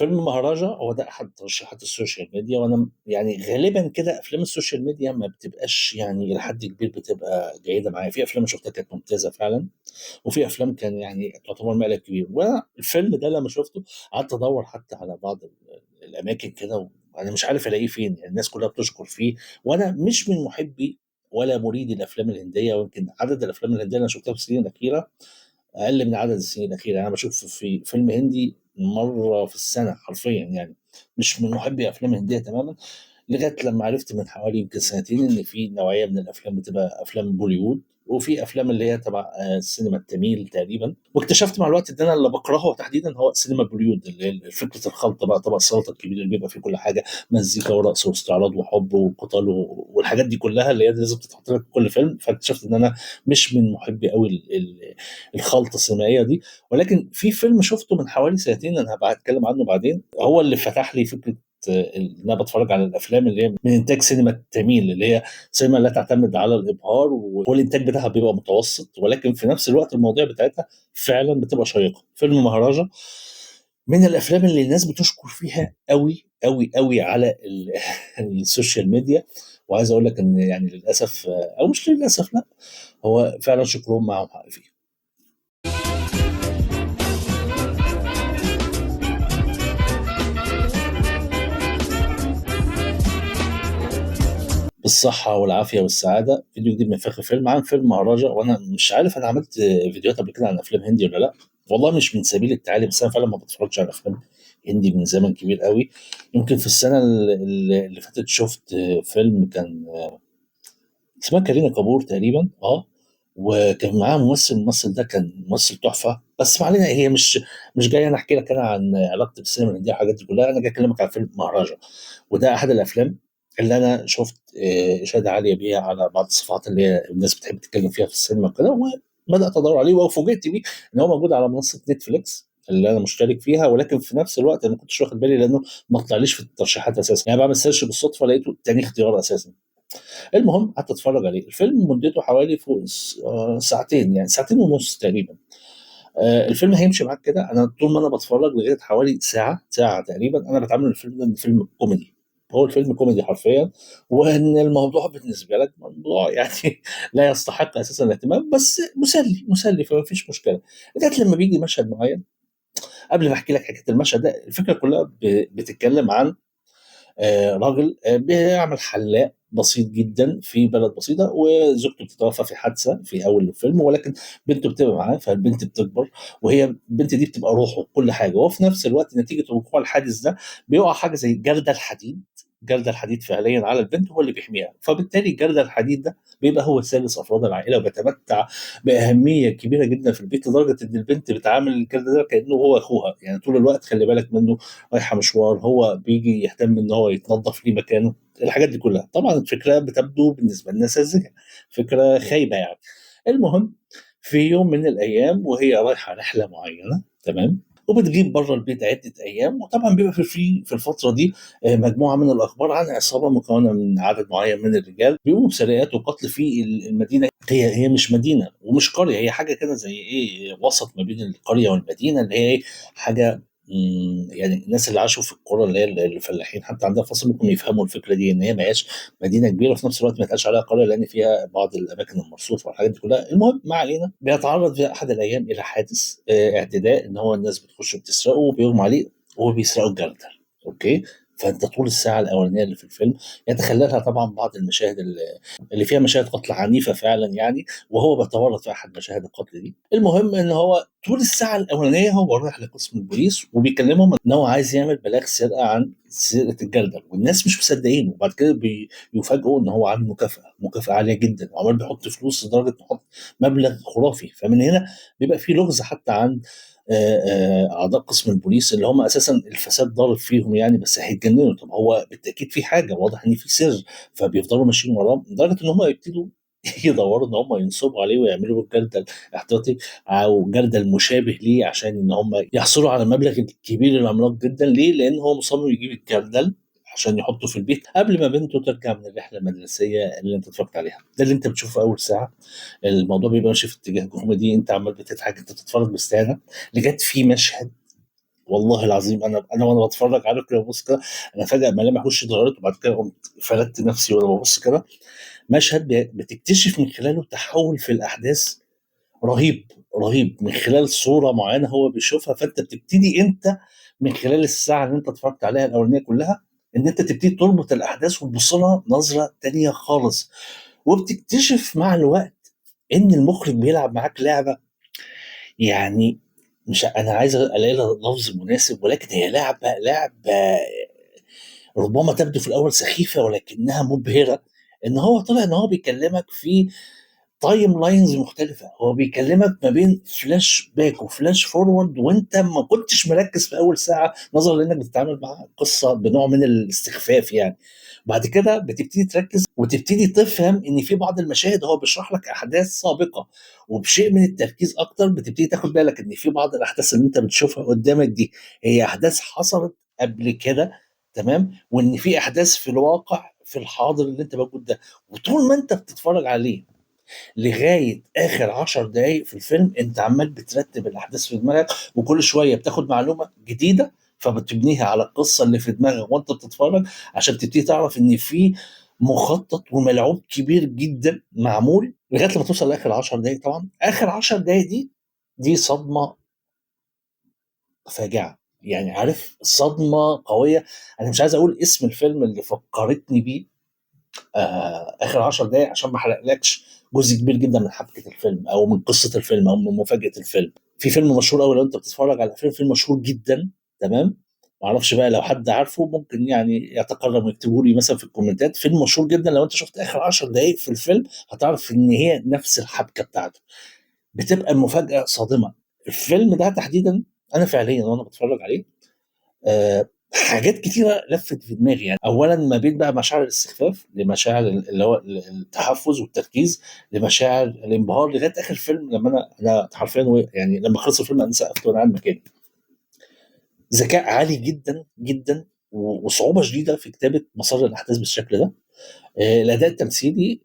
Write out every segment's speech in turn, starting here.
فيلم مهرجة هو ده أحد ترشيحات السوشيال ميديا، وأنا يعني غالبا كده أفلام السوشيال ميديا ما بتبقاش يعني إلى حد كبير بتبقى جيدة معايا. في أفلام شفتها كانت ممتازة فعلا، وفي أفلام كان يعني تعتبر مقلب كبير. وأنا الفيلم ده لما شفته قعدت أدور حتى على بعض الأماكن كده، وأنا مش عارف ألاقيه فين. يعني الناس كلها بتشكر فيه، وأنا مش من محبي ولا مريد الأفلام الهندية، ويمكن عدد الأفلام الهندية اللي أنا شفتها في السنين الأخيرة اقل من عدد السنين الاخيره. يعني انا بشوف في فيلم هندي مره في السنه حرفيا يعني. مش من محبي افلام هنديه تماما، لغايه لما عرفت من حوالي يمكن سنتين ان في نوعيه من الافلام بتبقى افلام بوليوود، وفي افلام اللي هي تبع السينما التميل تقريبا. واكتشفت مع الوقت ان انا اللي بكرهه تحديدا هو سينما بوليوود، اللي هي فكره الخلطه بقى، طبق السلطه الكبير اللي بيبقى فيه كل حاجه، مزيكا ورقص واستعراض وحب وقتال والحاجات دي كلها اللي هي لازم تتحط لك في كل فيلم. فاكتشفت ان انا مش من محبي قوي الخلطه الثنائيه دي. ولكن في فيلم شفته من حوالي سنتين، انا هبقى اتكلم عنه بعدين، هو اللي فتح لي فكره ان انا بتفرج على الافلام اللي هي من انتاج سينما التميل، اللي هي سينما لا تعتمد على الابهار، والانتاج بتاعها بيبقى متوسط، ولكن في نفس الوقت المواضيع بتاعتها فعلا بتبقى شيقه. فيلم مهرجة من الافلام اللي الناس بتشكر فيها قوي قوي قوي على السوشيال ميديا. وعايز اقول لك ان يعني للاسف، او مش للاسف، لا، هو فعلا شكرهم معهم حق فيه. بالصحة والعافية والسعادة. فيديو جديد من فخر فيلم عن فيلم مهرجة. وأنا مش عارف أنا عملت فيديوهات قبل كده عن أفلام هندي ولا لأ. والله مش من سبيل التعالي، بس أنا فعلا ما بتفرجش على أفلام هندي من زمن كبير قوي. يمكن في السنة اللي فاتت شفت فيلم كان اسمها كارينا كابور تقريبا، وكان معاها ممثل. الممثل ده كان ممثل تحفة. بس ما علينا، هي مش جاي انا احكي لك انا عن علاقتي بالسينما الهندية والحاجات دي كلها. انا جاي اكلمك عن فيلم مهرجة. وده احد الافلام اللي انا شفت اشاده عاليه بيها على بعض الصفحات اللي هي الناس بتحب تتكلم فيها في السينما وكده، وبدات ادور عليه وفوجئت بيه ان هو موجود على منصه نتفليكس اللي انا مشترك فيها. ولكن في نفس الوقت انا ما كنتش واخد بالي لانه ما طلعليش في الترشيحات اساسا. يعني بعمل سيرش بالصدفه لقيته تاني اختيار اساسا. المهم قعدت اتفرج عليه. الفيلم مدته حوالي فوق ساعتين، يعني ساعتين ونص تقريبا. الفيلم هيمشي معاك كده. انا طول ما انا بتفرج لغايه حوالي ساعه تقريبا انا بتعامل الفيلم ده إن فيلم كوميدي. هو الفيلم كوميدي حرفيا، وان الموضوع بالنسبه لك موضوع يعني لا يستحق اساسا الاهتمام، بس مسلي مسلي فما فيش مشكله. لغايه لما بيجي مشهد معين. قبل ما احكي لك حكايه المشهد ده، الفكره كلها بتتكلم عن راجل بيعمل حلاق بسيط جدا في بلد بسيطة، وزوجته بتتوفى في حادثة في أول الفيلم، ولكن بنته بتبقى معاه، فالبنت بتكبر، وهي البنت دي بتبقى روحه كل حاجة. وفي نفس الوقت نتيجة وقوع الحادث ده بيقع حاجة زي جردل الحديد. جردل الحديد فعليا على البنت هو اللي بيحميها، فبالتالي جردل الحديد ده بيبقى هو ثالث افراد العائله، وبيتمتع باهميه كبيره جدا في البيت، لدرجه ان البنت بتعامل الجردل ده كانه هو اخوها. يعني طول الوقت خلي بالك منه، رايحه مشوار هو بيجي يهتم ان هو يتنظف ليه مكانه. الحاجات دي كلها طبعا الفكره بتبدو بالنسبه لنا ساذجه، فكره خايبه يعني. المهم، في يوم من الايام وهي رايحه رحله معينه، تمام، وبتغيب بره البيت عده ايام. وطبعا بيبقى في الفتره دي مجموعه من الاخبار عن عصابه مكونه من عدد معين من الرجال بيقوموا بسرقات وقتل في المدينه. هي مش مدينه ومش قريه، هي حاجه كده زي ايه، وسط ما بين القريه والمدينه، اللي هي إيه، حاجه يعني الناس اللي عاشوا في القرى اللي هي الفلاحين حتى عندها فصل ممكن يفهموا الفكره دي، ان هي ما هياش مدينه كبيره، وفي نفس الوقت ما يتقالش عليها قريه لان فيها بعض الاماكن المرصوفه والحاجات دي كلها. المهم ما علينا، بيتعرض في احد الايام الى حادث اعتداء، ان هو الناس بتخش بتسرقه وبيغمى عليه وبيسرقوا الجردل. اوكي. فانت طول الساعه الاولانيه اللي في الفيلم يتخللها طبعا بعض المشاهد اللي فيها مشاهد قتل عنيفه فعلا يعني، وهو بيتورط في احد مشاهد القتل دي. المهم ان هو طول الساعه الاولانيه هو رايح لقسم البوليس وبيكلمهم ان هو عايز يعمل بلاغ سرقه عن سرقه الجردل، والناس مش مصدقينه. وبعد كده بيفاجئوا ان هو عامل مكافاه عاليه جدا، وعمال بيحط فلوس لدرجه يحط مبلغ خرافي. فمن هنا بيبقى في لغز حتى عن اعضاء قسم البوليس اللي هم اساسا الفساد ضارب فيهم يعني، بس هيتجننوا. طب هو بالتاكيد في حاجه واضح ان في سر، فبيفضلوا ماشيين وراه لدرجه ان هم يبتدوا يدوروا ان هم ينصبوا عليه ويعملوا له الجلد الاحتياطي او جلد المشابه ليه، عشان ان هم يحصلوا على المبلغ الكبير العملاق جدا. ليه؟ لان هو مصمم يجيب الجردل عشان يحطه في البيت قبل ما بنته ترجع من الرحله المدرسيه اللي انت اتفرجت عليها. ده اللي انت بتشوفه في اول ساعه. الموضوع بيبقى ماشي في اتجاه كوميدي، انت عمال بتضحك، انت بتتفرج باستهانه لغايه في مشهد والله العظيم انا وانا بتفرج عليه كده ببص كده، انا فجاه ملامح وشي اتغيرت، وبعد كده قمت فردت نفسي وانا ببص كده. مشهد بتكتشف من خلاله تحول في الاحداث رهيب، رهيب، من خلال صوره معينه هو بيشوفها. فانت بتبتدي انت من خلال الساعه اللي انت اتفرجت عليها الاولانيه كلها ان انت تبتدي تربط الاحداث وتبص لها نظره تانيه خالص. وبتكتشف مع الوقت ان المخرج بيلعب معاك لعبه، يعني مش انا عايز الاقي لها لفظ مناسب، ولكن هي لعبه ربما تبدو في الاول سخيفه ولكنها مبهره. ان هو طلع ان هو بيكلمك في تايم لاينز مختلفه، هو بيكلمك ما بين فلاش باك وفلاش فورورد، وانت ما كنتش مركز في اول ساعه نظرا لانك بتتعامل مع قصه بنوع من الاستخفاف يعني. بعد كده بتبتدي تركز وتبتدي تفهم ان في بعض المشاهد هو بيشرح لك احداث سابقه، وبشيء من التركيز اكتر بتبتدي تاخد بالك ان في بعض الاحداث اللي انت بتشوفها قدامك دي هي احداث حصلت قبل كده. تمام، وان في احداث في الواقع في الحاضر اللي انت موجود ده. وطول ما انت بتتفرج عليه لغايه اخر 10 دقائق في الفيلم انت عمال بترتب الاحداث في دماغك، وكل شويه بتاخد معلومه جديده فبتبنيها على القصه اللي في دماغك وانت بتتفرج، عشان تبتدي تعرف ان في مخطط وملعوب كبير جدا معمول لغايه لما توصل لاخر 10 دقائق. طبعا اخر 10 دقائق دي صدمه فاجعه، يعني عارف، صدمه قويه. انا مش عايز اقول اسم الفيلم اللي فكرتني بيه اخر 10 دقائق عشان ما احرقلكش جزء كبير جدا من حبكه الفيلم او من قصه الفيلم او من مفاجاه الفيلم. في فيلم مشهور قوي لو انت بتتفرج على فيلم مشهور جدا. تمام، ما اعرفش بقى لو حد عارفه ممكن يعني يتكرم ويكتبوا لي مثلا في الكومنتات. فيلم مشهور جدا لو انت شفت اخر 10 دقائق في الفيلم هتعرف ان هي نفس الحبكه بتاعته، بتبقى المفاجاه صادمه. الفيلم ده تحديدا انا فعليا وانا بتفرج عليه حاجات كتيره لفت في دماغي. يعني اولا ما بين بقى مشاعر الاستخفاف لمشاعر اللي هو التحفز والتركيز، لمشاعر الانبهار لغايه اخر فيلم لما انا حرفيا يعني لما خلص الفيلم انا سقفت وانا قاعد مكاني. ذكاء عالي جدا جدا وصعوبه شديده في كتابه مسار الاحداث بالشكل ده. الاداء التمثيلي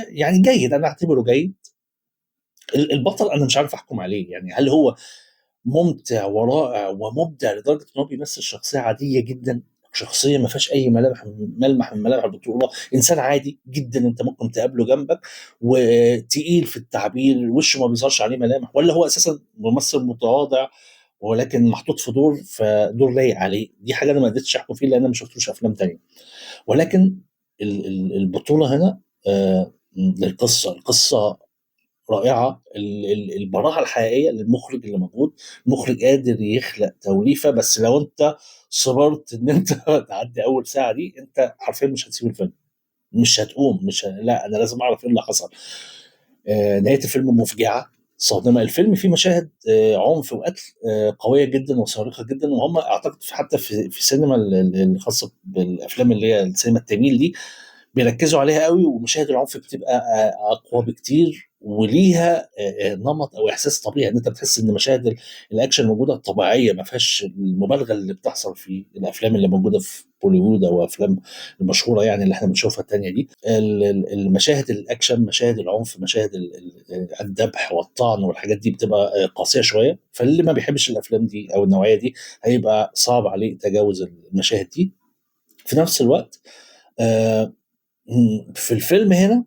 يعني جيد، انا اعتبره جيد. البطل انا مش عارف احكم عليه، يعني هل هو ممتع ورائع ومبدع لدرجه ان هو بيمثل شخصيه عاديه جدا، شخصيه ما فيهاش اي ملمح من ملامح البطوله، انسان عادي جدا انت ممكن تقابله جنبك وتقيل في التعبير، وشه ما بيظهرش عليه ملامح، ولا هو اساسا ممثل متواضع ولكن محطوط في فدور لايق عليه. دي حاجه انا ما قدرتش احكم فيه لان انا ما شفتوش افلام تانية. ولكن البطوله هنا القصه رائعه. البراعه الحقيقيه للمخرج اللي موجود، المخرج قادر يخلق توليفه، بس لو انت صبرت ان انت تعدي اول ساعه دي انت حرفيا مش هتسيب الفيلم، مش هتقوم، مش لا انا لازم اعرف ايه اللي حصل. نهايه الفيلم مفجعه صادمه. الفيلم فيه مشاهد عنف وقتل قويه جدا وصارخه جدا، وهم اعتقد حتى في السينما الخاصه بالافلام اللي هي السينما التميل دي بيركزوا عليها قوي، ومشاهد العنف بتبقى اقوى بكتير وليها نمط او احساس طبيعي ان انت بتحس ان مشاهد الاكشن الموجوده طبيعيه ما فيهاش المبالغه اللي بتحصل في الافلام اللي موجوده في بوليوود او افلام المشهوره يعني اللي احنا بنشوفها التانيه دي. المشاهد الاكشن، مشاهد العنف، مشاهد الذبح والطعن والحاجات دي بتبقى قاسيه شويه، فاللي ما بيحبش الافلام دي او النوعيه دي هيبقى صعب عليه تجاوز المشاهد دي. في نفس الوقت آه، في الفيلم هنا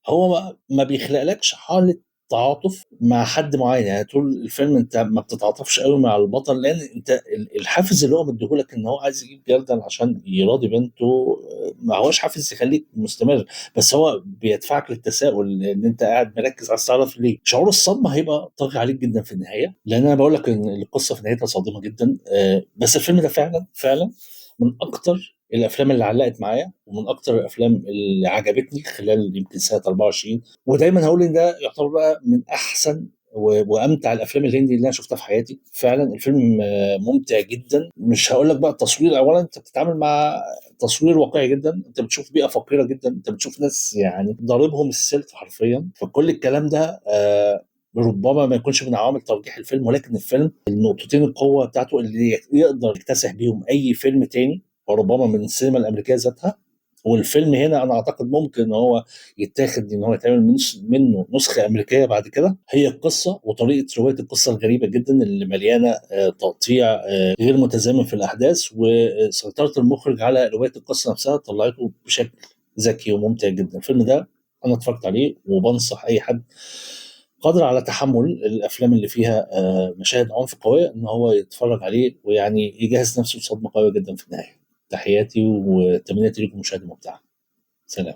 هو ما بيخلقلكش حالة تعاطف مع حد معين. يعني طول الفيلم انت ما بتتعاطفش قوي مع البطل لان انت الحافز اللي هو مديهولك ان هو عايز يجيب جردل عشان يراضي بنته ما هوش حافز يخليك مستمر، بس هو بيدفعك للتساؤل ان انت قاعد مركز عايز تعرف ليه. شعور الصدمه هيبقى طاغي عليك جدا في النهايه، لان انا بقول لك ان القصه في نهايتها صادمه جدا. بس الفيلم ده فعلا فعلا من اكتر الافلام اللي علقت معايا ومن اكتر الافلام اللي عجبتني خلال يمكن سنه 24. ودايما هقول ان ده يعتبر بقى من احسن وامتع الافلام الهندي اللي انا شفتها في حياتي. فعلا الفيلم ممتع جدا. مش هقول لك بقى التصوير، اولا انت بتتعامل مع تصوير واقعي جدا، انت بتشوف بيئه فقيره جدا، انت بتشوف ناس يعني ضاربهم السلك حرفيا، فكل الكلام ده ربما ما يكونش من عوامل ترجيح الفيلم، ولكن الفيلم النقطتين القوه بتاعته اللي يقدر يكتسح بيهم اي فيلم تاني وربما من السينما الامريكيه ذاتها والفيلم هنا انا اعتقد ممكن ان هو يتاخد ان هو يتعمل منه نسخه امريكيه بعد كده. هي القصه وطريقه روايه القصه الغريبه جدا اللي مليانه تقطيع غير متزامن في الاحداث، وسيطره المخرج على روايه القصه نفسها طلعته بشكل ذكي وممتع جدا. الفيلم ده انا اتفرجت عليه، وبنصح اي حد قادر على تحمل الافلام اللي فيها مشاهد عنف قويه ان هو يتفرج عليه، ويعني يجهز نفسه بصدمه قويه جدا في النهايه. تحياتي وتمنياتي لكم مشاهده ممتعه. سلام.